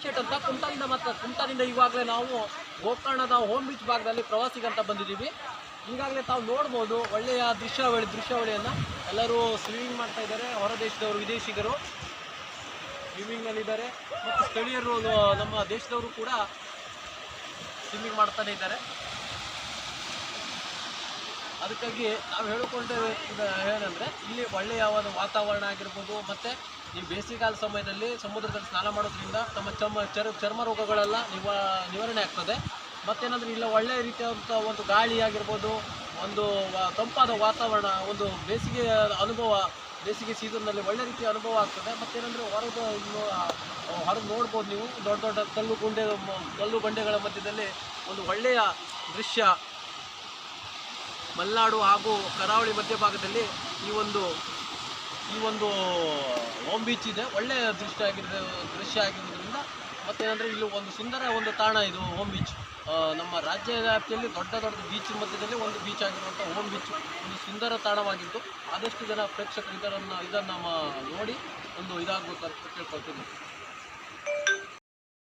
Estate ಅಂತ ಕುಮಟಾದಿಂದ ಇವಾಗಲೇ ನಾವು ಗೋಕರ್ಣದ ಹೋಮ್ ಬೀಚ್ ಭಾಗದಲ್ಲಿ ಪ್ರವಾಸಿಗಂತ ಬಂದಿದ್ದೀವಿ. ಈಗಾಗಲೇ ತಾವು ನೋಡ್ಬೋದು ಒಳ್ಳೆಯ ದೃಶ್ಯಾವಳಿಯನ್ನು. ಎಲ್ಲರೂ ಸ್ವಿಮ್ಮಿಂಗ್ ಮಾಡ್ತಾ ಇದ್ದಾರೆ. ಹೊರ ದೇಶದವರು, ವಿದೇಶಿಗರು ಸ್ವಿಮ್ಮಿಂಗ್ನಲ್ಲಿದ್ದಾರೆ ಮತ್ತು ಸ್ಥಳೀಯರು ನಮ್ಮ ದೇಶದವರು ಕೂಡ ಸ್ವಿಮ್ಮಿಂಗ್ ಮಾಡ್ತಾನೆ ಇದ್ದಾರೆ. ಅದಕ್ಕಾಗಿ ನಾವು ಹೇಳಿಕೊಂಡೇವೆ ಏನಂದರೆ ಇಲ್ಲಿ ಒಳ್ಳೆಯ ಒಂದು ವಾತಾವರಣ ಆಗಿರ್ಬೋದು, ಮತ್ತು ಈ ಬೇಸಿಗೆಗಾಲ ಸಮಯದಲ್ಲಿ ಸಮುದ್ರದಲ್ಲಿ ಸ್ನಾನ ಮಾಡೋದ್ರಿಂದ ನಮ್ಮ ಚರ್ಮ ರೋಗಗಳೆಲ್ಲ ನಿವಾರಣೆ ಆಗ್ತದೆ. ಮತ್ತೇನಂದರೆ ಇಲ್ಲ ಒಳ್ಳೆಯ ರೀತಿಯಾದಂಥ ಒಂದು ಗಾಳಿ ಆಗಿರ್ಬೋದು, ಒಂದು ತಂಪಾದ ವಾತಾವರಣ, ಒಂದು ಬೇಸಿಗೆ ಅನುಭವ, ಬೇಸಿಗೆ ಸೀಸನ್ನಲ್ಲಿ ಒಳ್ಳೆ ರೀತಿಯ ಅನುಭವ ಆಗ್ತದೆ. ಮತ್ತೇನಂದರೆ ಹೊರಗೆ ನೋಡ್ಬೋದು ನೀವು ದೊಡ್ಡ ದೊಡ್ಡ ಕಲ್ಲು ಬಂಡೆಗಳ ಮಧ್ಯದಲ್ಲಿ ಒಂದು ಒಳ್ಳೆಯ ದೃಶ್ಯ. ಮಲೆನಾಡು ಹಾಗೂ ಕರಾವಳಿ ಮಧ್ಯಭಾಗದಲ್ಲಿ ಈ ಒಂದು ಹೋಮ್ ಬೀಚ್ ಇದೆ. ಒಳ್ಳೆಯ ದೃಶ್ಯ ಆಗಿರೋದ್ರಿಂದ ಮತ್ತೇನಂದರೆ ಇಲ್ಲಿ ಒಂದು ಸುಂದರ ಒಂದು ತಾಣ ಇದು ಹೋಮ್ ಬೀಚ್. ನಮ್ಮ ರಾಜ್ಯ ವ್ಯಾಪ್ತಿಯಲ್ಲಿ ದೊಡ್ಡ ಬೀಚ್ ಮಧ್ಯದಲ್ಲಿ ಒಂದು ಬೀಚ್ ಆಗಿರುವಂಥ ಹೋಮ್ ಬೀಚ್ ಒಂದು ಸುಂದರ ತಾಣವಾಗಿದ್ದು, ಆದಷ್ಟು ಜನ ಪ್ರೇಕ್ಷಕರು ಇದನ್ನು ನೋಡಿ ಒಂದು ಇದಾಗಬೇಕಂತ ಕೇಳ್ಕೊಳ್ತೀನಿ.